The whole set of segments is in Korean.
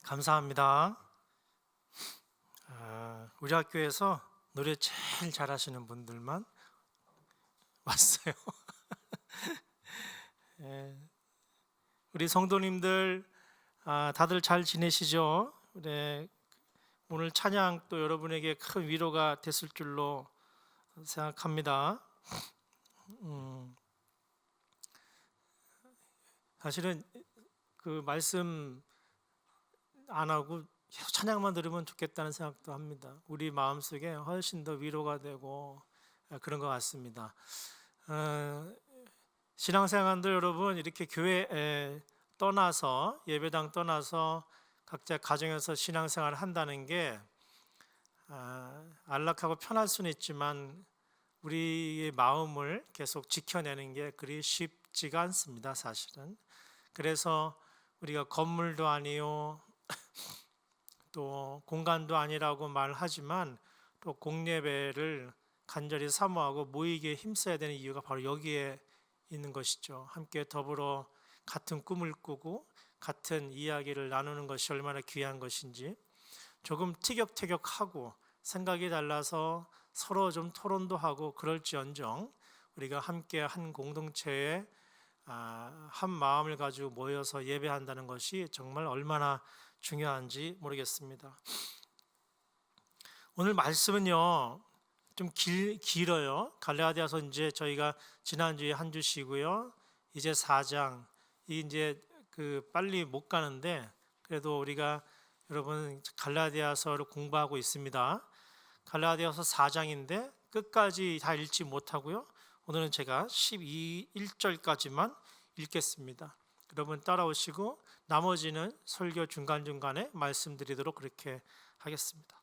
감사합니다. 우리 학교에서 노래 제일 잘하시는 분들만 왔어요. 우리 성도님들 다들 잘 지내시죠? 오늘 찬양 또 여러분에게 큰 위로가 됐을 줄로 생각합니다. 사실은 그 말씀 안 하고 계속 찬양만 들으면 좋겠다는 생각도 합니다. 우리 마음속에 훨씬 더 위로가 되고 그런 것 같습니다. 신앙생활들 여러분, 이렇게 교회 떠나서 예배당 떠나서 각자 가정에서 신앙생활을 한다는 게 안락하고 편할 수는 있지만 우리의 마음을 계속 지켜내는 게 그리 쉽지가 않습니다, 사실은. 그래서 우리가 건물도 아니요 또 공간도 아니라고 말하지만 또 공예배를 간절히 사모하고 모이기에 힘써야 되는 이유가 바로 여기에 있는 것이죠. 함께 더불어 같은 꿈을 꾸고 같은 이야기를 나누는 것이 얼마나 귀한 것인지, 조금 티격태격하고 생각이 달라서 서로 좀 토론도 하고 그럴지언정 우리가 함께 한 공동체에 한 마음을 가지고 모여서 예배한다는 것이 정말 얼마나 중요한지 모르겠습니다. 오늘 말씀은요 좀 길어요. 갈라디아서 이제 저희가 지난주에 한 주 쉬고요, 이제 4장 이제 빨리 못 가는데 그래도 우리가 여러분 갈라디아서를 공부하고 있습니다. 갈라디아서 4장인데 끝까지 다 읽지 못하고요, 오늘은 제가 1절까지만 읽겠습니다. 여러분 따라오시고 나머지는 설교 중간중간에 말씀드리도록 그렇게 하겠습니다.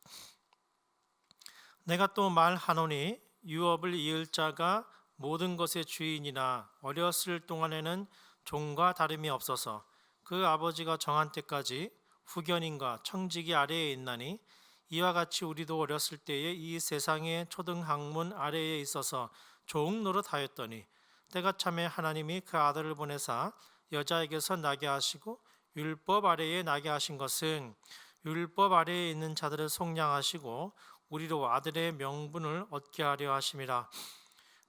내가 또 말하노니 유업을 이을 자가 모든 것의 주인이나 어렸을 동안에는 종과 다름이 없어서 그 아버지가 정한 때까지 후견인과 청지기 아래에 있나니, 이와 같이 우리도 어렸을 때에 이 세상의 초등학문 아래에 있어서 종 노릇하였더니 때가 참에 하나님이 그 아들을 보내사 여자에게서 나게 하시고 율법 아래에 나게 하신 것은 율법 아래에 있는 자들을 속량하시고 우리로 아들의 명분을 얻게 하려 하심이라.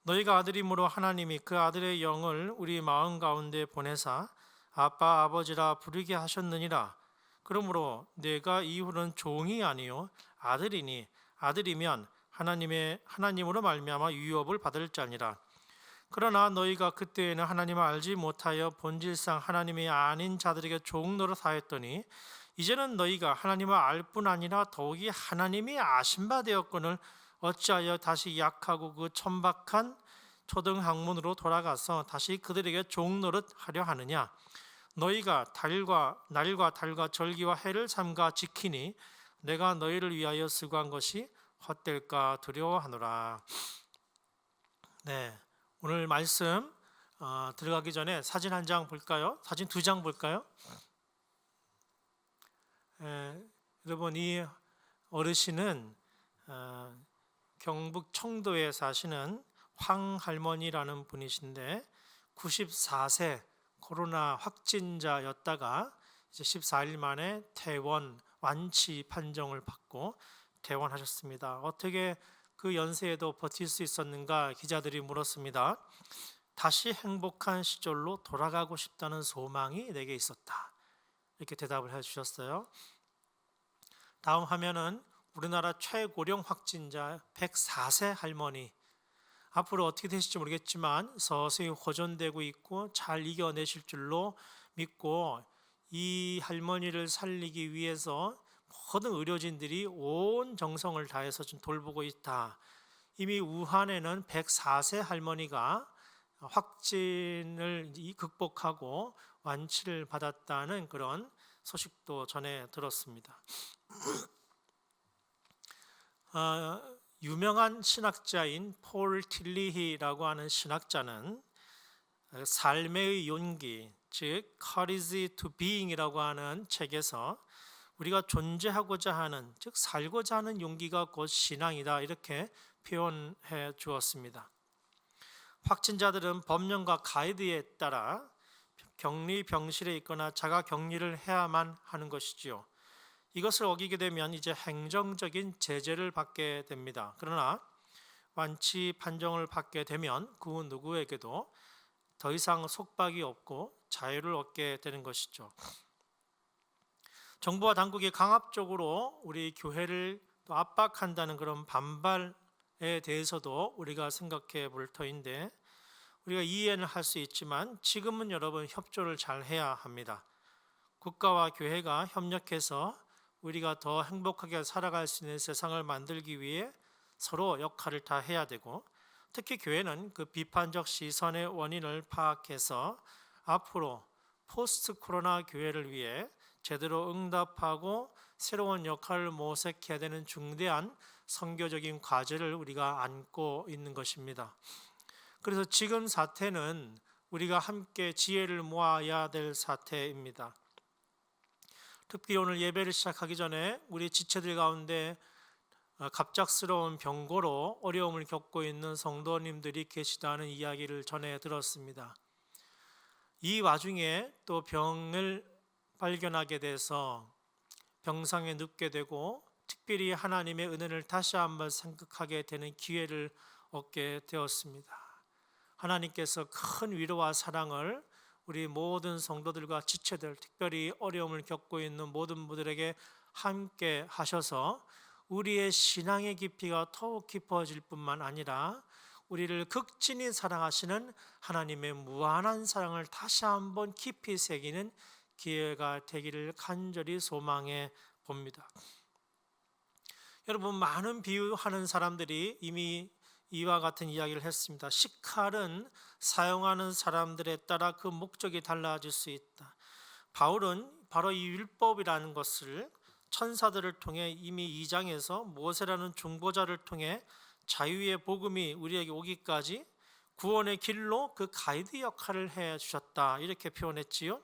너희가 아들이므로 하나님이 그 아들의 영을 우리 마음 가운데 보내사 아빠 아버지라 부르게 하셨느니라. 그러므로 내가 이후로는 종이 아니요 아들이니, 아들이면 하나님으로 말미암아 유업을 받을 자니라. 그러나 너희가 그때에는 하나님을 알지 못하여 본질상 하나님이 아닌 자들에게 종 노릇하였더니 이제는 너희가 하나님을 알 뿐 아니라 더욱이 하나님이 아신 바 되었거늘 어찌하여 다시 약하고 그 천박한 초등학문으로 돌아가서 다시 그들에게 종 노릇하려 하느냐. 너희가 날과 달과 절기와 해를 삼가 지키니 내가 너희를 위하여 수고한 것이 헛될까 두려워하노라. 네, 오늘 말씀 들어가기 전에 사진 한 장 볼까요? 사진 2장 볼까요? 여러분, 이 어르신은 경북 청도에 사시는 황 할머니라는 분이신데 94세 코로나 확진자였다가 이제 14일 만에 퇴원 완치 판정을 받고 퇴원하셨습니다. 어떻게 그 연세에도 버틸 수 있었는가 기자들이 물었습니다. 다시 행복한 시절로 돌아가고 싶다는 소망이 내게 있었다, 이렇게 대답을 해주셨어요. 다음 화면은 우리나라 최고령 확진자 104세 할머니. 앞으로 어떻게 되실지 모르겠지만 서서히 호전되고 있고 잘 이겨내실 줄로 믿고, 이 할머니를 살리기 위해서 모든 의료진들이 온 정성을 다해서 좀 돌보고 있다. 이미 우한에는 104세 할머니가 확진을 극복하고 완치를 받았다는 그런 소식도 전해 들었습니다. 유명한 신학자인 폴 틸리히라고 하는 신학자는 삶의 용기, 즉 Courage to Being이라고 하는 책에서 우리가 존재하고자 하는, 즉 살고자 하는 용기가 곧 신앙이다, 이렇게 표현해 주었습니다. 확진자들은 법령과 가이드에 따라 격리 병실에 있거나 자가 격리를 해야만 하는 것이지요. 이것을 어기게 되면 이제 행정적인 제재를 받게 됩니다. 그러나 완치 판정을 받게 되면 그 누구에게도 더 이상 속박이 없고 자유를 얻게 되는 것이죠. 정부와 당국이 강압적으로 우리 교회를 또 압박한다는 그런 반발에 대해서도 우리가 생각해 볼 터인데, 우리가 이해는 할 수 있지만 지금은 여러분 협조를 잘 해야 합니다. 국가와 교회가 협력해서 우리가 더 행복하게 살아갈 수 있는 세상을 만들기 위해 서로 역할을 다 해야 되고, 특히 교회는 그 비판적 시선의 원인을 파악해서 앞으로 포스트 코로나 교회를 위해 제대로 응답하고 새로운 역할을 모색해야 되는 중대한 선교적인 과제를 우리가 안고 있는 것입니다. 그래서 지금 사태는 우리가 함께 지혜를 모아야 될 사태입니다. 특히 오늘 예배를 시작하기 전에 우리 지체들 가운데 갑작스러운 병고로 어려움을 겪고 있는 성도님들이 계시다는 이야기를 전해 들었습니다. 이 와중에 또 병을 발견하게 돼서 병상에 눕게 되고 특별히 하나님의 은혜를 다시 한번 생각하게 되는 기회를 얻게 되었습니다. 하나님께서 큰 위로와 사랑을 우리 모든 성도들과 지체들, 특별히 어려움을 겪고 있는 모든 분들에게 함께 하셔서 우리의 신앙의 깊이가 더욱 깊어질 뿐만 아니라 우리를 극진히 사랑하시는 하나님의 무한한 사랑을 다시 한번 깊이 새기는 기회가 되기를 간절히 소망해 봅니다. 여러분, 많은 비유하는 사람들이 이미 이와 같은 이야기를 했습니다. 식칼은 사용하는 사람들에 따라 그 목적이 달라질 수 있다. 바울은 바로 이 율법이라는 것을 천사들을 통해 이미 2장에서 모세라는 중보자를 통해 자유의 복음이 우리에게 오기까지 구원의 길로 그 가이드 역할을 해 주셨다, 이렇게 표현했지요.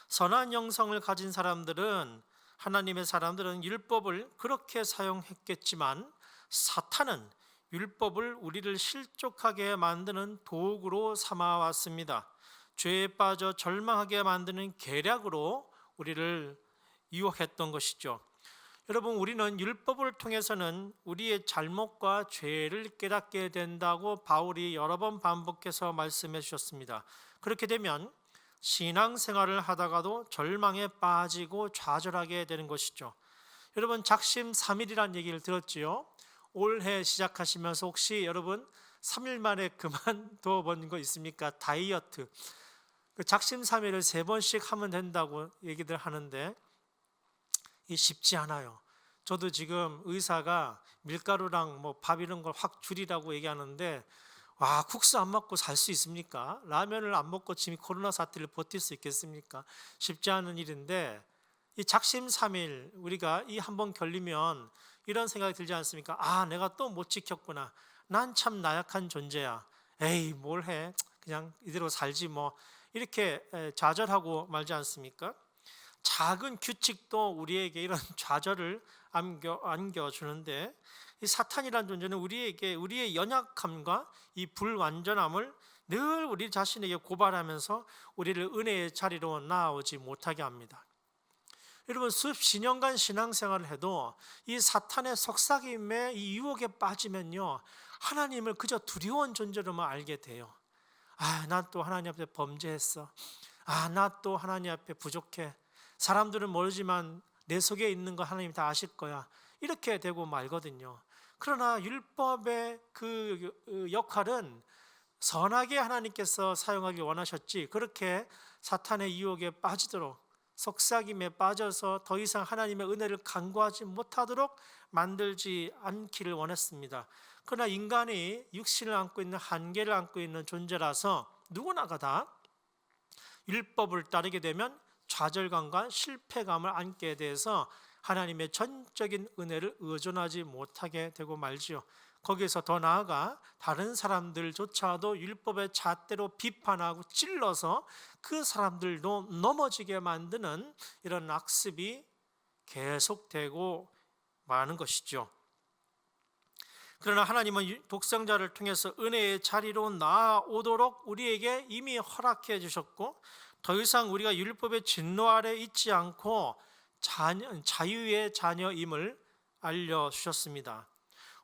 선한 영성을 가진 사람들은, 하나님의 사람들은 율법을 그렇게 사용했겠지만 사탄은 율법을 우리를 실족하게 만드는 도구로 삼아왔습니다. 죄에 빠져 절망하게 만드는 계략으로 우리를 유혹했던 것이죠. 여러분, 우리는 율법을 통해서는 우리의 잘못과 죄를 깨닫게 된다고 바울이 여러 번 반복해서 말씀해 주셨습니다. 그렇게 되면 신앙생활을 하다가도 절망에 빠지고 좌절하게 되는 것이죠. 여러분, 작심삼일이라는 얘기를 들었지요. 올해 시작하시면서 혹시 여러분 3일 만에 그만둬 본 거 있습니까? 다이어트. 작심삼일을 3번씩 하면 된다고 얘기들 하는데 이 쉽지 않아요. 저도 지금 의사가 밀가루랑 뭐 밥 이런 걸 확 줄이라고 얘기하는데, 와, 국수 안 먹고 살 수 있습니까? 라면을 안 먹고 지금 코로나 사태를 버틸 수 있겠습니까? 쉽지 않은 일인데, 이 작심삼일 우리가 이 한번 걸리면 이런 생각이 들지 않습니까? 아, 내가 또 못 지켰구나. 난 참 나약한 존재야. 에이, 뭘 해? 그냥 이대로 살지 뭐. 이렇게 좌절하고 말지 않습니까? 작은 규칙도 우리에게 이런 좌절을 안겨주는데, 이 사탄이라는 존재는 우리에게 우리의 연약함과 이 불완전함을 늘 우리 자신에게 고발하면서 우리를 은혜의 자리로 나아오지 못하게 합니다. 여러분, 수십 년간 신앙생활을 해도 이 사탄의 속삭임에 이 유혹에 빠지면요, 하나님을 그저 두려운 존재로만 알게 돼요. 아, 난 또 하나님 앞에 범죄했어. 아, 나 또 하나님 앞에 부족해. 사람들은 모르지만 내 속에 있는 거 하나님이 다 아실 거야. 이렇게 되고 말거든요. 그러나 율법의 그 역할은 선하게 하나님께서 사용하기 원하셨지, 그렇게 사탄의 유혹에 빠지도록, 속삭임에 빠져서 더 이상 하나님의 은혜를 간구하지 못하도록 만들지 않기를 원했습니다. 그러나 인간이 육신을 안고 있는 한계를 안고 있는 존재라서 누구나가 다 율법을 따르게 되면 좌절감과 실패감을 안게 돼서 하나님의 전적인 은혜를 의존하지 못하게 되고 말지요. 거기에서 더 나아가 다른 사람들조차도 율법의 잣대로 비판하고 찔러서 그 사람들도 넘어지게 만드는 이런 악습이 계속되고 마는 것이죠. 그러나 하나님은 독생자를 통해서 은혜의 자리로 나아오도록 우리에게 이미 허락해 주셨고, 더 이상 우리가 율법의 진노 아래 있지 않고 자유의 자녀임을 알려주셨습니다.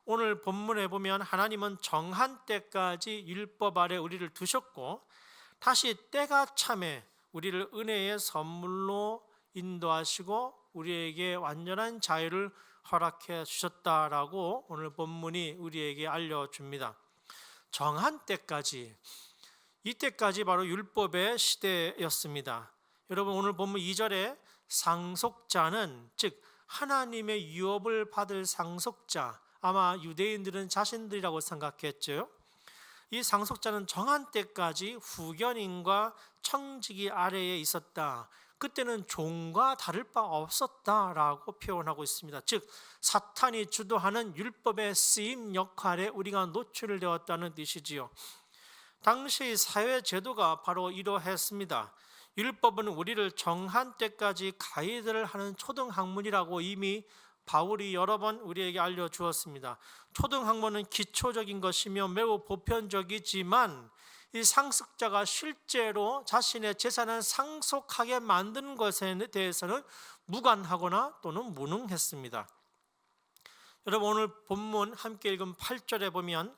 오늘 본문에 보면 하나님은 정한 때까지 율법 아래 우리를 두셨고, 다시 때가 참에 우리를 은혜의 선물로 인도하시고 우리에게 완전한 자유를 허락해 주셨다라고 오늘 본문이 우리에게 알려줍니다. 정한 때까지, 이때까지 바로 율법의 시대였습니다. 여러분, 오늘 본문 2절에 상속자는, 즉 하나님의 유업을 받을 상속자, 아마 유대인들은 자신들이라고 생각했죠. 이 상속자는 정한 때까지 후견인과 청지기 아래에 있었다. 그때는 종과 다를 바 없었다라고 표현하고 있습니다. 즉 사탄이 주도하는 율법의 쓰임 역할에 우리가 노출되었다는 뜻이지요. 당시 사회 제도가 바로 이러했습니다. 율법은 우리를 정한 때까지 가이드를 하는 초등학문이라고 이미 바울이 여러 번 우리에게 알려주었습니다. 초등학문은 기초적인 것이며 매우 보편적이지만 이 상속자가 실제로 자신의 재산을 상속하게 만드는 것에 대해서는 무관하거나 또는 무능했습니다. 여러분, 오늘 본문 함께 읽은 8절에 보면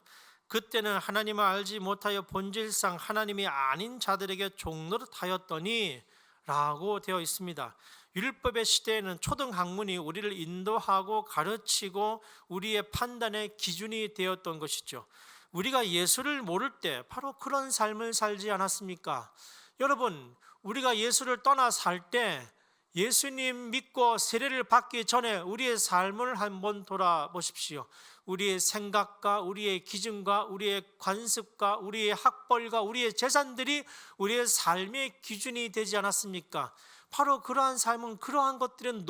그때는 하나님을 알지 못하여 본질상 하나님이 아닌 자들에게 종노릇하였더니 라고 되어 있습니다. 율법의 시대에는 초등학문이 우리를 인도하고 가르치고 우리의 판단의 기준이 되었던 것이죠. 우리가 예수를 모를 때 바로 그런 삶을 살지 않았습니까? 여러분, 우리가 예수를 떠나 살 때 예수님 믿고 세례를 받기 전에 우리의 삶을 한번 돌아보십시오. 우리의 생각과 우리의 기준과 우리의 관습과 우리의 학벌과 우리의 재산들이 우리의 삶의 기준이 되지 않았습니까? 바로 그러한 삶은, 그러한 것들은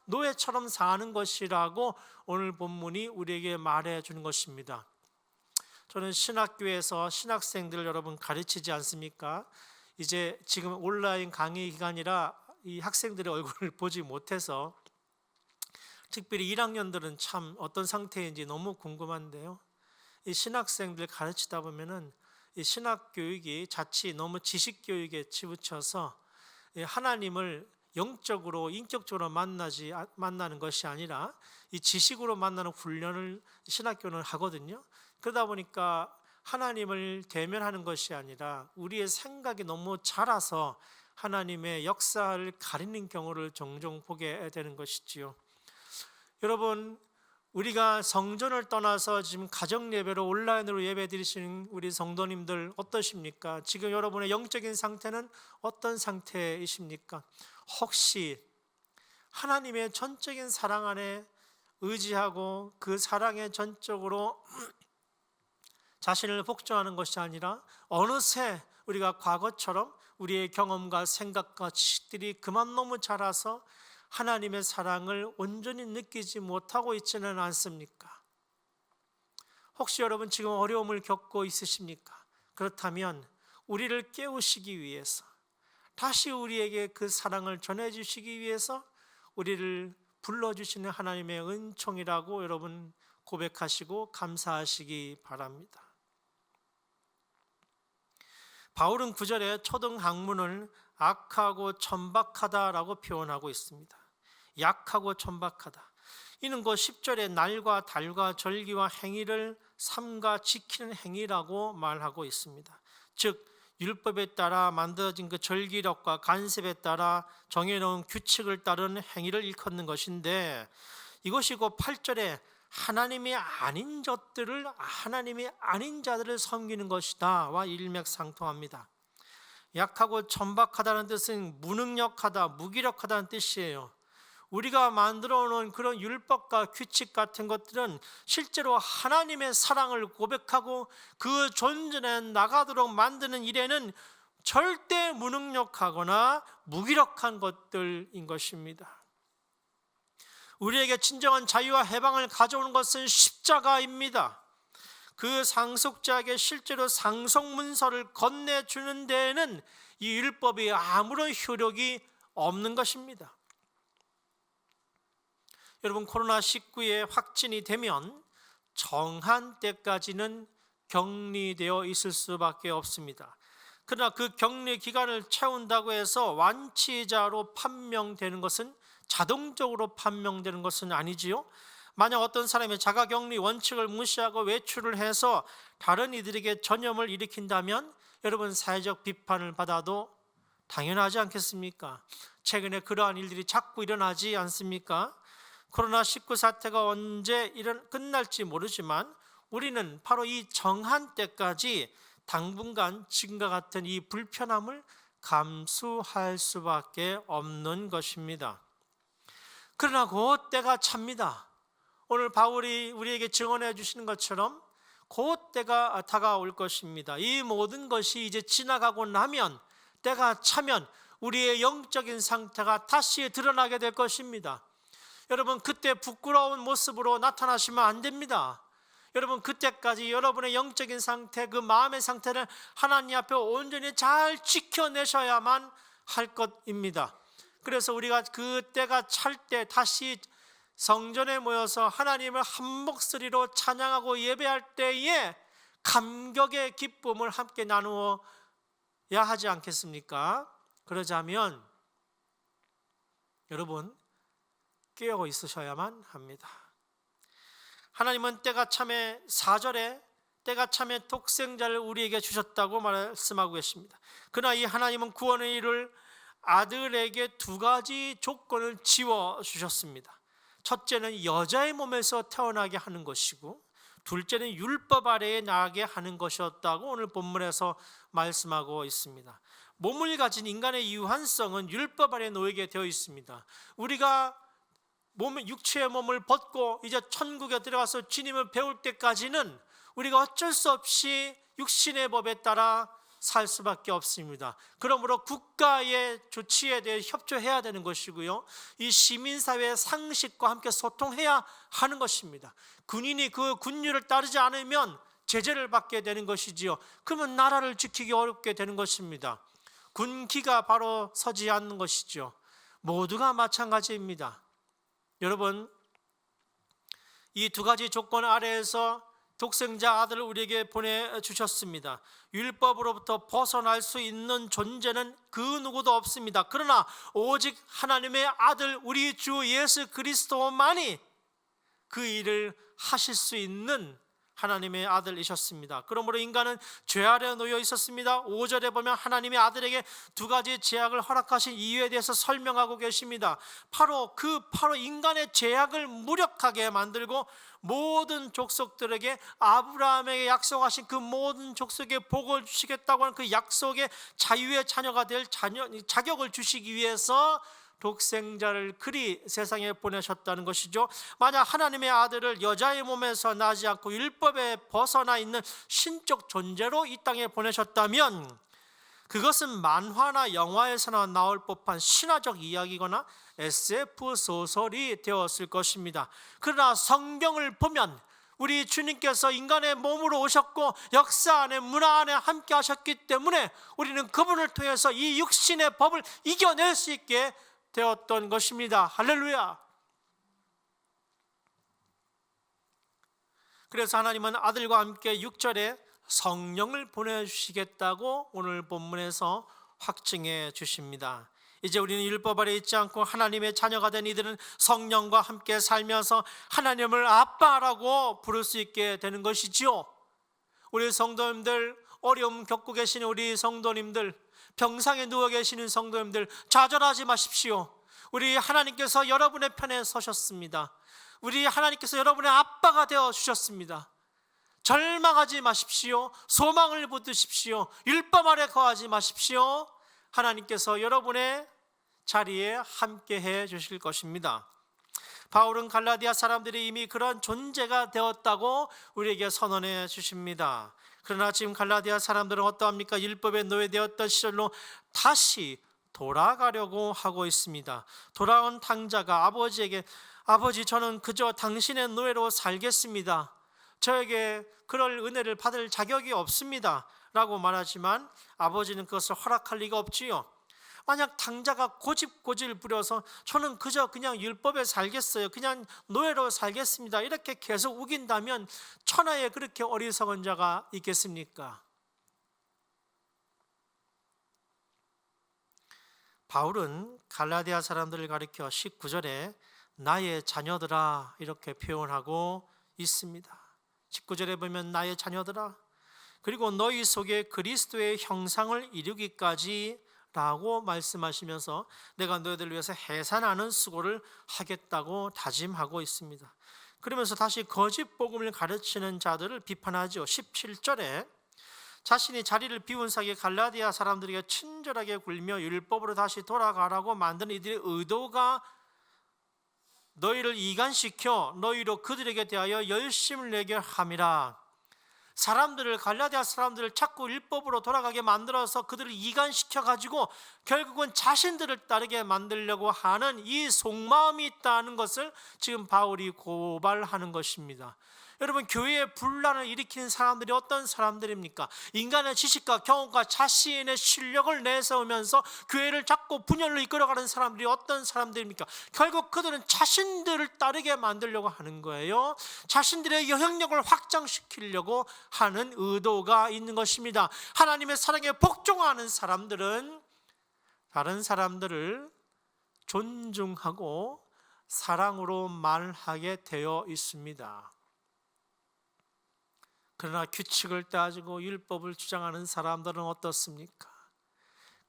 노예처럼 사는 것이라고 오늘 본문이 우리에게 말해 주는 것입니다. 저는 신학교에서 신학생들 여러분 가르치지 않습니까? 이제 지금 온라인 강의 기간이라 이 학생들의 얼굴을 보지 못해서 특별히 1학년들은 참 어떤 상태인지 너무 궁금한데요. 이 신학생들 가르치다 보면은 이 신학 교육이 자칫 너무 지식 교육에 치우쳐서 하나님을 영적으로 인격적으로 만나는 것이 아니라 이 지식으로 만나는 훈련을 신학교는 하거든요. 그러다 보니까 하나님을 대면하는 것이 아니라 우리의 생각이 너무 자라서 하나님의 역사를 가리는 경우를 종종 보게 되는 것이지요. 여러분, 우리가 성전을 떠나서 지금 가정 예배로 온라인으로 예배 드리시는 우리 성도님들 어떠십니까? 지금 여러분의 영적인 상태는 어떤 상태이십니까? 혹시 하나님의 전적인 사랑 안에 의지하고 그 사랑에 전적으로 자신을 복종하는 것이 아니라 어느새 우리가 과거처럼 우리의 경험과 생각과 지식들이 그만 너무 자라서 하나님의 사랑을 온전히 느끼지 못하고 있지는 않습니까? 혹시 여러분 지금 어려움을 겪고 있으십니까? 그렇다면 우리를 깨우시기 위해서, 다시 우리에게 그 사랑을 전해주시기 위해서 우리를 불러주시는 하나님의 은총이라고 여러분 고백하시고 감사하시기 바랍니다. 바울은 9절에 초등학문을 악하고 천박하다라고 표현하고 있습니다. 약하고 천박하다. 이는 곧 10절에 날과 달과 절기와 행위를 삼가 지키는 행위라고 말하고 있습니다. 즉 율법에 따라 만들어진 그 절기력과 간섭에 따라 정해놓은 규칙을 따르는 행위를 일컫는 것인데, 이것이 곧 8절에 하나님이 아닌 자들을 섬기는 것이다와 일맥상통합니다. 약하고 천박하다는 뜻은 무능력하다, 무기력하다는 뜻이에요. 우리가 만들어 놓은 그런 율법과 규칙 같은 것들은 실제로 하나님의 사랑을 고백하고 그 존재에 나가도록 만드는 일에는 절대 무능력하거나 무기력한 것들인 것입니다. 우리에게 진정한 자유와 해방을 가져오는 것은 십자가입니다. 그 상속자에게 실제로 상속문서를 건네주는 데에는 이 율법이 아무런 효력이 없는 것입니다. 여러분, 코로나19에 확진이 되면 정한 때까지는 격리되어 있을 수밖에 없습니다. 그러나 그 격리 기간을 채운다고 해서 완치자로 판명되는 것은, 자동적으로 판명되는 것은 아니지요. 만약 어떤 사람이 자가격리 원칙을 무시하고 외출을 해서 다른 이들에게 전염을 일으킨다면 여러분, 사회적 비판을 받아도 당연하지 않겠습니까? 최근에 그러한 일들이 자꾸 일어나지 않습니까? 코로나19 사태가 언제 끝날지 모르지만 우리는 바로 이 정한 때까지 당분간 지금과 같은 이 불편함을 감수할 수밖에 없는 것입니다. 그러나 곧 때가 찹니다. 오늘 바울이 우리에게 증언해 주시는 것처럼 곧 때가 다가올 것입니다. 이 모든 것이 이제 지나가고 나면, 때가 차면 우리의 영적인 상태가 다시 드러나게 될 것입니다. 여러분, 그때 부끄러운 모습으로 나타나시면 안 됩니다. 여러분, 그때까지 여러분의 영적인 상태, 그 마음의 상태를 하나님 앞에 온전히 잘 지켜내셔야만 할 것입니다. 그래서 우리가 그 때가 찰 때 다시 성전에 모여서 하나님을 한 목소리로 찬양하고 예배할 때에 감격의 기쁨을 함께 나누어야 하지 않겠습니까? 그러자면 여러분, 깨어 있으셔야만 합니다. 하나님은 때가 참에 4절에 때가 참에 독생자를 우리에게 주셨다고 말씀하고 계십니다. 그러나 이 하나님은 구원을 이룰 아들에게 두 가지 조건을 지워 주셨습니다. 첫째는 여자의 몸에서 태어나게 하는 것이고, 둘째는 율법 아래에 나게 하는 것이었다고 오늘 본문에서 말씀하고 있습니다. 몸을 가진 인간의 유한성은 율법 아래에 놓이게 되어 있습니다. 우리가 육체의 몸을 벗고 이제 천국에 들어가서 주님을 배울 때까지는 우리가 어쩔 수 없이 육신의 법에 따라 살 수밖에 없습니다. 그러므로 국가의 조치에 대해 협조해야 되는 것이고요, 이 시민사회의 상식과 함께 소통해야 하는 것입니다. 군인이 그 군율을 따르지 않으면 제재를 받게 되는 것이지요. 그러면 나라를 지키기 어렵게 되는 것입니다. 군기가 바로 서지 않는 것이죠. 모두가 마찬가지입니다. 여러분, 이 두 가지 조건 아래에서 독생자 아들을 우리에게 보내주셨습니다. 율법으로부터 벗어날 수 있는 존재는 그 누구도 없습니다. 그러나 오직 하나님의 아들 우리 주 예수 그리스도만이 그 일을 하실 수 있는 하나님의 아들이셨습니다. 그러므로 인간은 죄 아래 놓여 있었습니다. 5절에 보면 하나님의 아들에게 두 가지 제약을 허락하신 이유에 대해서 설명하고 계십니다. 바로 인간의 제약을 무력하게 만들고 모든 족속들에게 아브라함에게 약속하신 그 모든 족속에 복을 주시겠다고 하는 그 약속의 자유의 자녀가 될 자격을 주시기 위해서 독생자를 그리 세상에 보내셨다는 것이죠. 만약 하나님의 아들을 여자의 몸에서 나지 않고 율법에 벗어나 있는 신적 존재로 이 땅에 보내셨다면 그것은 만화나 영화에서나 나올 법한 신화적 이야기거나 SF 소설이 되었을 것입니다. 그러나 성경을 보면 우리 주님께서 인간의 몸으로 오셨고 역사 안에 문화 안에 함께 하셨기 때문에 우리는 그분을 통해서 이 육신의 법을 이겨낼 수 있게 되었던 것입니다. 할렐루야. 그래서 하나님은 아들과 함께 6절에 성령을 보내주시겠다고 오늘 본문에서 확증해 주십니다. 이제 우리는 율법 아래 있지 않고 하나님의 자녀가 된 이들은 성령과 함께 살면서 하나님을 아빠라고 부를 수 있게 되는 것이지요. 우리 성도님들, 어려움 겪고 계시는 우리 성도님들, 병상에 누워 계시는 성도님들, 좌절하지 마십시오. 우리 하나님께서 여러분의 편에 서셨습니다. 우리 하나님께서 여러분의 아빠가 되어 주셨습니다. 절망하지 마십시오. 소망을 붙드십시오. 율법 아래 거하지 마십시오. 하나님께서 여러분의 자리에 함께해 주실 것입니다. 바울은 갈라디아 사람들이 이미 그런 존재가 되었다고 우리에게 선언해 주십니다. 그러나 지금 갈라디아 사람들은 어떠합니까? 율법에 노예되었던 시절로 다시 돌아가려고 하고 있습니다. 돌아온 탕자가 아버지에게 아버지, 저는 그저 당신의 노예로 살겠습니다. 저에게 그럴 은혜를 받을 자격이 없습니다 라고 말하지만 아버지는 그것을 허락할 리가 없지요. 만약 당자가 고집을 부려서 저는 그저 그냥 율법에 살겠어요, 그냥 노예로 살겠습니다, 이렇게 계속 우긴다면 천하에 그렇게 어리석은 자가 있겠습니까? 바울은 갈라디아 사람들을 가리켜 19절에 나의 자녀들아 이렇게 표현하고 있습니다. 19절에 보면 나의 자녀들아, 그리고 너희 속에 그리스도의 형상을 이루기까지 라고 말씀하시면서 내가 너희들을 위해서 해산하는 수고를 하겠다고 다짐하고 있습니다. 그러면서 다시 거짓 복음을 가르치는 자들을 비판하죠. 17절에 자신이 자리를 비운 사이에 갈라디아 사람들에게 친절하게 굴며 율법으로 다시 돌아가라고 만든 이들의 의도가 너희를 이간시켜 너희로 그들에게 대하여 열심을 내게 함이라. 갈라디아 사람들을 자꾸 율법으로 돌아가게 만들어서 그들을 이간시켜 가지고 결국은 자신들을 따르게 만들려고 하는 이 속마음이 있다는 것을 지금 바울이 고발하는 것입니다. 여러분, 교회에 분란을 일으키는 사람들이 어떤 사람들입니까? 인간의 지식과 경험과 자신의 실력을 내세우면서 교회를 자꾸 분열로 이끌어가는 사람들이 어떤 사람들입니까? 결국 그들은 자신들을 따르게 만들려고 하는 거예요. 자신들의 영향력을 확장시키려고 하는 의도가 있는 것입니다. 하나님의 사랑에 복종하는 사람들은 다른 사람들을 존중하고 사랑으로 말하게 되어 있습니다. 그러나 규칙을 따지고 율법을 주장하는 사람들은 어떻습니까?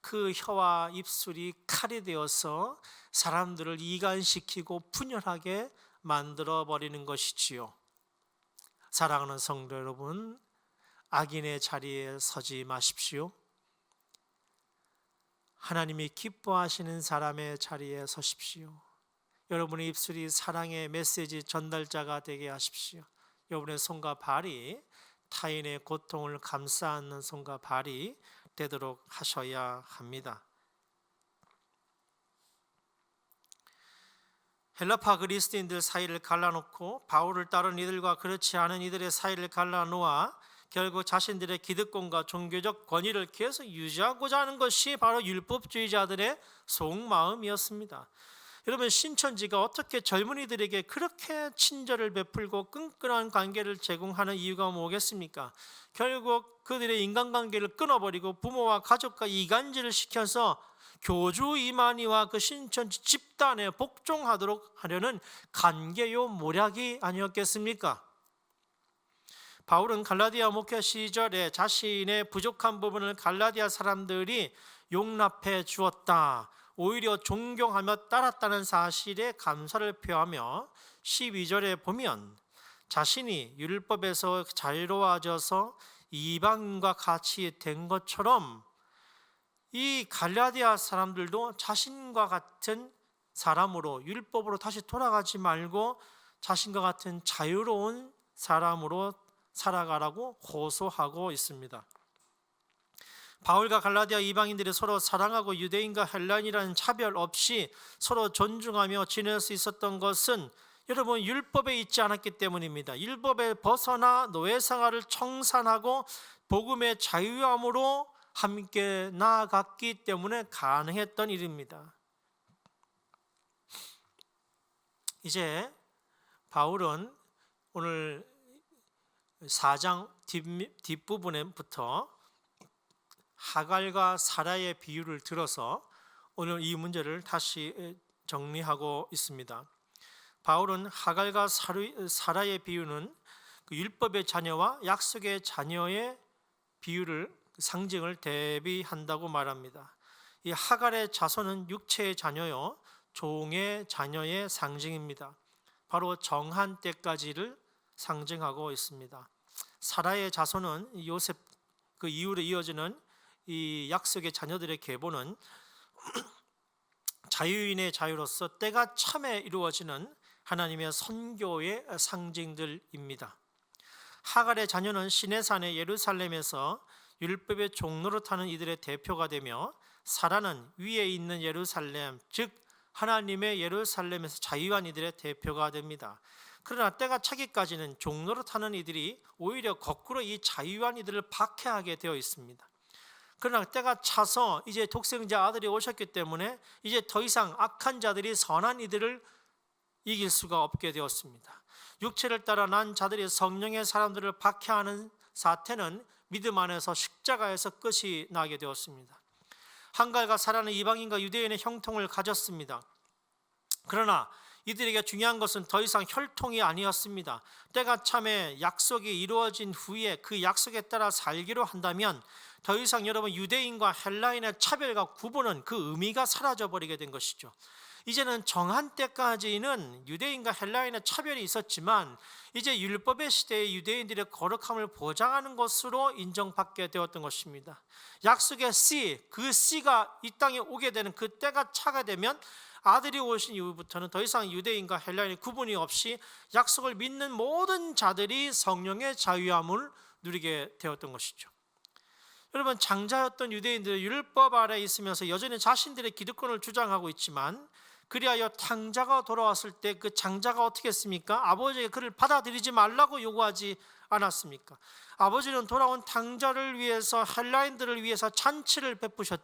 그 혀와 입술이 칼이 되어서 사람들을 이간시키고 분열하게 만들어버리는 것이지요. 사랑하는 성도 여러분, 악인의 자리에 서지 마십시오. 하나님이 기뻐하시는 사람의 자리에 서십시오. 여러분의 입술이 사랑의 메시지 전달자가 되게 하십시오. 여러분의 손과 발이 타인의 고통을 감싸 안는 손과 발이 되도록 하셔야 합니다. 헬라파 그리스도인들 사이를 갈라놓고 바울을 따른 이들과 그렇지 않은 이들의 사이를 갈라놓아 결국 자신들의 기득권과 종교적 권위를 계속 유지하고자 하는 것이 바로 율법주의자들의 속마음이었습니다. 여러분, 신천지가 어떻게 젊은이들에게 그렇게 친절을 베풀고 끈끈한 관계를 제공하는 이유가 뭐겠습니까? 결국 그들의 인간관계를 끊어버리고 부모와 가족과 이간질을 시켜서 교주 이만희와 그 신천지 집단에 복종하도록 하려는 관계요 모략이 아니었겠습니까? 바울은 갈라디아 목회 시절에 자신의 부족한 부분을 갈라디아 사람들이 용납해 주었다, 오히려 존경하며 따랐다는 사실에 감사를 표하며 12절에 보면 자신이 율법에서 자유로워져서 이방인과 같이 된 것처럼 이 갈라디아 사람들도 자신과 같은 사람으로 율법으로 다시 돌아가지 말고 자신과 같은 자유로운 사람으로 살아가라고 호소하고 있습니다. 바울과 갈라디아 이방인들이 서로 사랑하고 유대인과 헬라인이라는 차별 없이 서로 존중하며 지낼 수 있었던 것은 여러분 율법에 있지 않았기 때문입니다. 율법에 벗어나 노예생활을 청산하고 복음의 자유함으로 함께 나아갔기 때문에 가능했던 일입니다. 이제 바울은 오늘 4장 뒷부분부터 하갈과 사라의 비유를 들어서 오늘 이 문제를 다시 정리하고 있습니다. 바울은 하갈과 사라의 비유는 그 율법의 자녀와 약속의 자녀의 비유를 상징을 대비한다고 말합니다. 이 하갈의 자손은 육체의 자녀요 종의 자녀의 상징입니다. 바로 정한 때까지를 상징하고 있습니다. 사라의 자손은 요셉 그 이후로 이어지는 이 약속의 자녀들의 계보는 자유인의 자유로서 때가 참에 이루어지는 하나님의 선교의 상징들입니다. 하갈의 자녀는 시내산의 예루살렘에서 율법의 종로로 타는 이들의 대표가 되며 사라는 위에 있는 예루살렘, 즉 하나님의 예루살렘에서 자유한 이들의 대표가 됩니다. 그러나 때가 차기까지는 종로로 타는 이들이 오히려 거꾸로 이 자유한 이들을 박해하게 되어 있습니다. 그러나 때가 차서 이제 독생자 아들이 오셨기 때문에 이제 더 이상 악한 자들이 선한 이들을 이길 수가 없게 되었습니다. 육체를 따라 난 자들이 성령의 사람들을 박해하는 사태는 믿음 안에서 십자가에서 끝이 나게 되었습니다. 한갈과 사라는 이방인과 유대인의 형통을 가졌습니다. 그러나 이들에게 중요한 것은 더 이상 혈통이 아니었습니다. 때가 참에 약속이 이루어진 후에 그 약속에 따라 살기로 한다면 더 이상 여러분 유대인과 헬라인의 차별과 구분은 그 의미가 사라져버리게 된 것이죠. 이제는 정한 때까지는 유대인과 헬라인의 차별이 있었지만 이제 율법의 시대에 유대인들의 거룩함을 보장하는 것으로 인정받게 되었던 것입니다. 약속의 씨, 그 씨가 이 땅에 오게 되는 그 때가 차게 되면 아들이 오신 이후부터는 더 이상 유대인과 헬라인의 구분이 없이 약속을 믿는 모든 자들이 성령의 자유함을 누리게 되었던 것이죠. 여러분, 장자였던 유대인들은 율법 아래 있으면서 여전히 자신들의 기득권을 주장하고 있지만 그리하여 탕자가 돌아왔을 때 그 장자가 어떻게 했습니까? 아버지에게 그를 받아들이지 말라고 요구하지 않았습니까? 아버지는 돌아온 탕자를 위해서 헬라인들을 위해서 잔치를 베푸셨.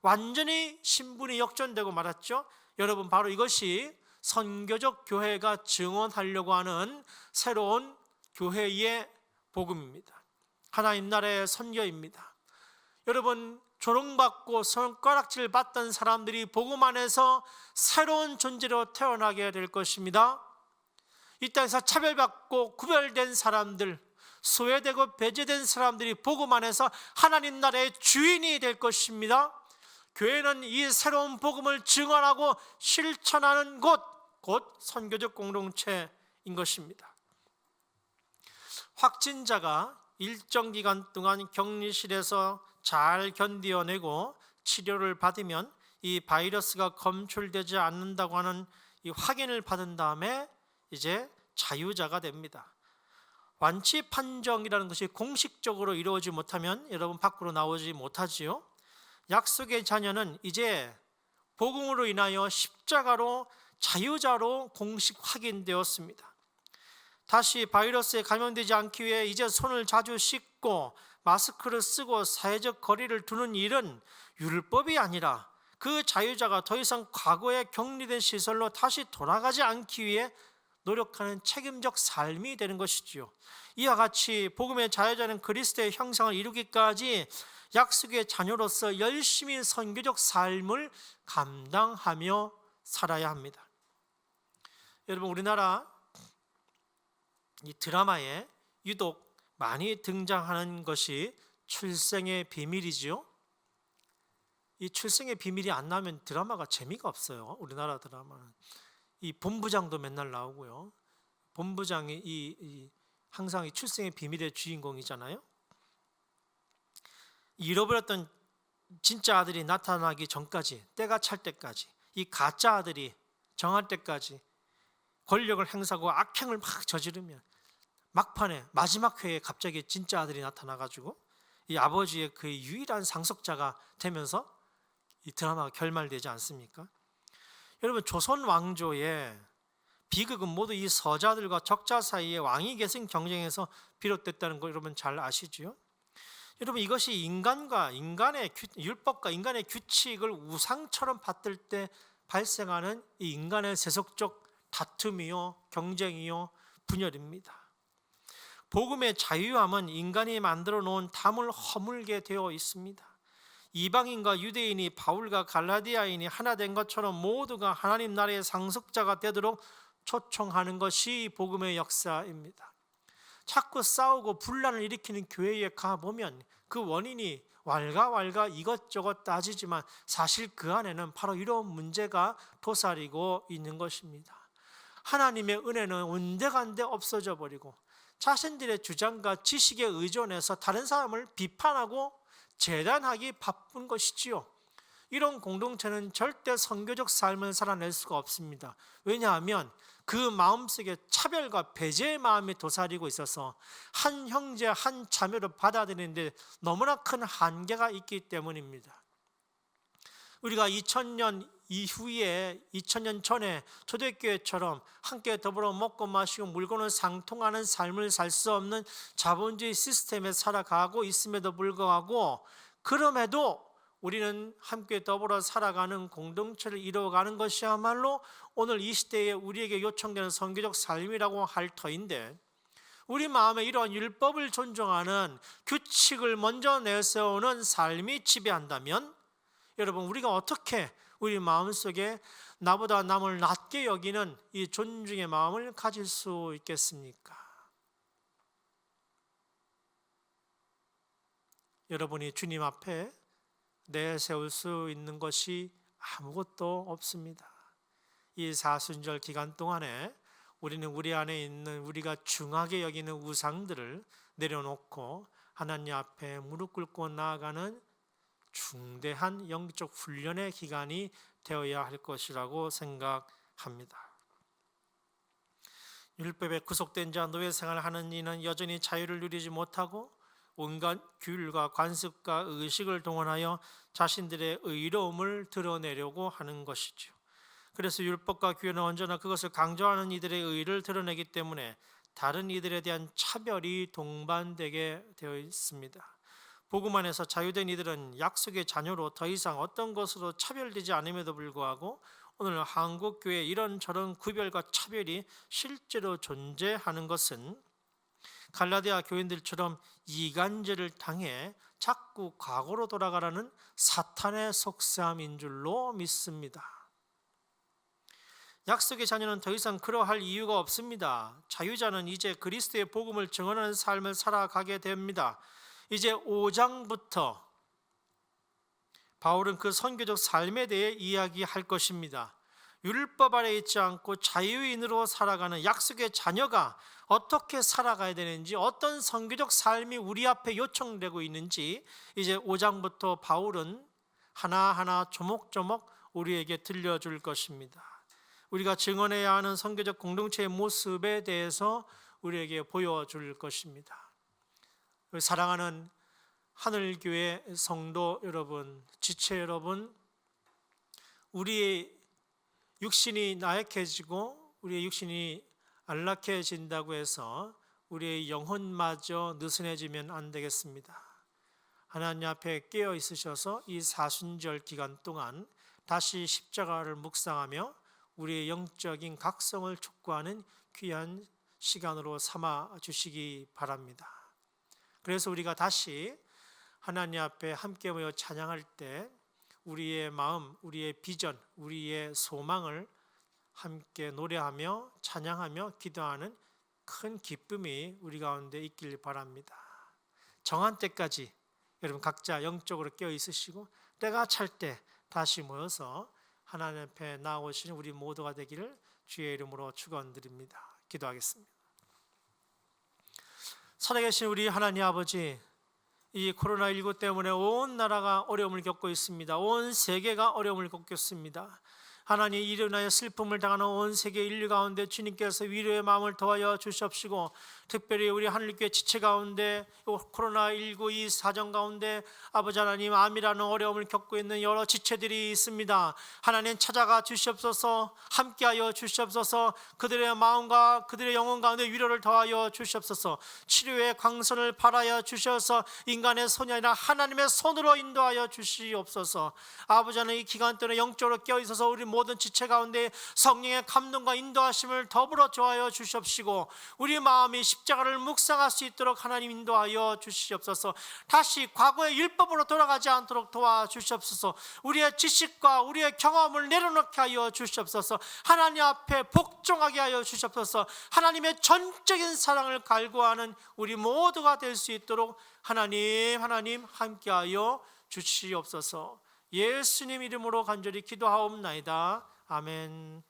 완전히 신분이 역전되고 말았죠. 여러분, 바로 이것이 선교적 교회가 증언하려고 하는 새로운 교회의 복음입니다. 하나님 나라의 선교입니다. 여러분, 조롱받고 손가락질 받던 사람들이 복음 안에서 새로운 존재로 태어나게 될 것입니다. 이 땅에서 차별받고 구별된 사람들, 소외되고 배제된 사람들이 복음 안에서 하나님 나라의 주인이 될 것입니다. 교회는 이 새로운 복음을 증언하고 실천하는 곳, 곧 선교적 공동체인 것입니다. 확진자가 일정 기간 동안 격리실에서 잘 견디어내고 치료를 받으면 이 바이러스가 검출되지 않는다고 하는 이 확인을 받은 다음에 이제 자유자가 됩니다. 완치 판정이라는 것이 공식적으로 이루어지지 못하면 여러분 밖으로 나오지 못하지요. 약속의 자녀는 이제 복음으로 인하여 십자가로 자유자로 공식 확인되었습니다. 다시 바이러스에 감염되지 않기 위해 이제 손을 자주 씻고 마스크를 쓰고 사회적 거리를 두는 일은 율법이 아니라 그 자유자가 더 이상 과거에 격리된 시설로 다시 돌아가지 않기 위해 노력하는 책임적 삶이 되는 것이지요. 이와 같이 복음의 자유자는 그리스도의 형상을 이루기까지 약속의 자녀로서 열심히 선교적 삶을 감당하며 살아야 합니다. 여러분, 우리나라 이 드라마에 유독 많이 등장하는 것이 출생의 비밀이지요. 이 출생의 비밀이 안 나면 드라마가 재미가 없어요. 우리나라 드라마는 이 본부장도 맨날 나오고요. 본부장이 항상 이 출생의 비밀의 주인공이잖아요. 잃어버렸던 진짜 아들이 나타나기 전까지, 때가 찰 때까지, 이 가짜 아들이 정할 때까지 권력을 행사하고 악행을 막 저지르면 막판에 마지막 회에 갑자기 진짜 아들이 나타나가지고 이 아버지의 그 유일한 상속자가 되면서 이 드라마가 결말되지 않습니까? 여러분, 조선 왕조의 비극은 모두 이 서자들과 적자 사이에 왕위 계승 경쟁에서 비롯됐다는 거 여러분 잘 아시지요? 여러분, 이것이 인간의 율법과 인간의 규칙을 우상처럼 받들 때 발생하는 이 인간의 세속적 다툼이요, 경쟁이요, 분열입니다. 복음의 자유함은 인간이 만들어 놓은 담을 허물게 되어 있습니다. 이방인과 유대인이 바울과 갈라디아인이 하나 된 것처럼 모두가 하나님 나라의 상속자가 되도록 초청하는 것이 복음의 역사입니다. 자꾸 싸우고 분란을 일으키는 교회에 가보면 그 원인이 왈가왈가 이것저것 따지지만 사실 그 안에는 바로 이런 문제가 도사리고 있는 것입니다. 하나님의 은혜는 온데간데 없어져 버리고 자신들의 주장과 지식에 의존해서 다른 사람을 비판하고 재단하기 바쁜 것이지요. 이런 공동체는 절대 선교적 삶을 살아낼 수가 없습니다. 왜냐하면 그 마음속에 차별과 배제의 마음이 도사리고 있어서 한 형제 한 자매로 받아들이는데 너무나 큰 한계가 있기 때문입니다. 우리가 2000년 이후에 2000년 전에 초대교회처럼 함께 더불어 먹고 마시고 물건을 상통하는 삶을 살 수 없는 자본주의 시스템에 살아가고 있음에도 불구하고 그럼에도 우리는 함께 더불어 살아가는 공동체를 이루어가는 것이야말로 오늘 이 시대에 우리에게 요청되는 선교적 삶이라고 할 터인데, 우리 마음에 이러한 율법을 존중하는 규칙을 먼저 내세우는 삶이 지배한다면, 여러분, 우리가 어떻게 우리 마음속에 나보다 남을 낮게 여기는 이 존중의 마음을 가질 수 있겠습니까? 여러분이 주님 앞에 내세울 수 있는 것이 아무것도 없습니다. 이 사순절 기간 동안에 우리는 우리 안에 있는 우리가 중하게 여기는 우상들을 내려놓고 하나님 앞에 무릎 꿇고 나아가는 중대한 영적 훈련의 기간이 되어야 할 것이라고 생각합니다. 율법에 구속된 자 노예 생활을 하는 이는 여전히 자유를 누리지 못하고 온갖 규율과 관습과 의식을 동원하여 자신들의 의로움을 드러내려고 하는 것이죠. 그래서 율법과 규율은 언제나 그것을 강조하는 이들의 의를 드러내기 때문에 다른 이들에 대한 차별이 동반되게 되어 있습니다. 복음 안에서 자유된 이들은 약속의 자녀로 더 이상 어떤 것으로 차별되지 않음에도 불구하고 오늘 한국교회에 이런저런 구별과 차별이 실제로 존재하는 것은 갈라디아 교인들처럼 이간질을 당해 자꾸 과거로 돌아가라는 사탄의 속셈인 줄로 믿습니다. 약속의 자녀는 더 이상 그러할 이유가 없습니다. 자유자는 이제 그리스도의 복음을 증언하는 삶을 살아가게 됩니다. 이제 5장부터 바울은 그 선교적 삶에 대해 이야기할 것입니다. 율법 아래 있지 않고 자유인으로 살아가는 약속의 자녀가 어떻게 살아가야 되는지, 어떤 선교적 삶이 우리 앞에 요청되고 있는지 이제 5장부터 바울은 하나하나 조목조목 우리에게 들려줄 것입니다. 우리가 증언해야 하는 선교적 공동체의 모습에 대해서 우리에게 보여줄 것입니다. 사랑하는 하늘교회 성도 여러분, 지체 여러분, 우리의 육신이 나약해지고 우리의 육신이 안락해진다고 해서 우리의 영혼마저 느슨해지면 안 되겠습니다. 하나님 앞에 깨어 있으셔서 이 사순절 기간 동안 다시 십자가를 묵상하며 우리의 영적인 각성을 촉구하는 귀한 시간으로 삼아 주시기 바랍니다. 그래서 우리가 다시 하나님 앞에 함께 모여 찬양할 때 우리의 마음, 우리의 비전, 우리의 소망을 함께 노래하며 찬양하며 기도하는 큰 기쁨이 우리 가운데 있길 바랍니다. 정한 때까지 여러분 각자 영적으로 깨어 있으시고 때가 찰 때 다시 모여서 하나님 앞에 나오시는 우리 모두가 되기를 주의 이름으로 축원드립니다. 기도하겠습니다. 살아계신 우리 하나님 아버지, 이 코로나19 때문에 온 나라가 어려움을 겪고 있습니다. 온 세계가 어려움을 겪고 있습니다. 하나님, 이로 인하여 슬픔을 당하는 온 세계 인류 가운데 주님께서 위로의 마음을 더하여 주시옵시고, 특별히 우리 하늘교회 지체 가운데 코로나19 이 사정 가운데 아버지 하나님, 암이라는 어려움을 겪고 있는 여러 지체들이 있습니다. 하나님 찾아가 주시옵소서, 함께하여 주시옵소서, 그들의 마음과 그들의 영혼 가운데 위로를 더하여 주시옵소서, 치료의 광선을 발하여 주셔서 인간의 손이 아니라 하나님의 손으로 인도하여 주시옵소서. 아버지 하나님, 이 기간 동안에 영적으로 깨어 있어서 우리 모든 지체 가운데 성령의 감동과 인도하심을 더불어 조하여 주시옵시고, 우리 마음이 십자가를 묵상할 수 있도록 하나님 인도하여 주시옵소서. 다시 과거의 율법으로 돌아가지 않도록 도와주시옵소서. 우리의 지식과 우리의 경험을 내려놓게 하여 주시옵소서. 하나님 앞에 복종하게 하여 주시옵소서. 하나님의 전적인 사랑을 갈구하는 우리 모두가 될 수 있도록 하나님 함께하여 주시옵소서. 예수님 이름으로 간절히 기도하옵나이다. 아멘.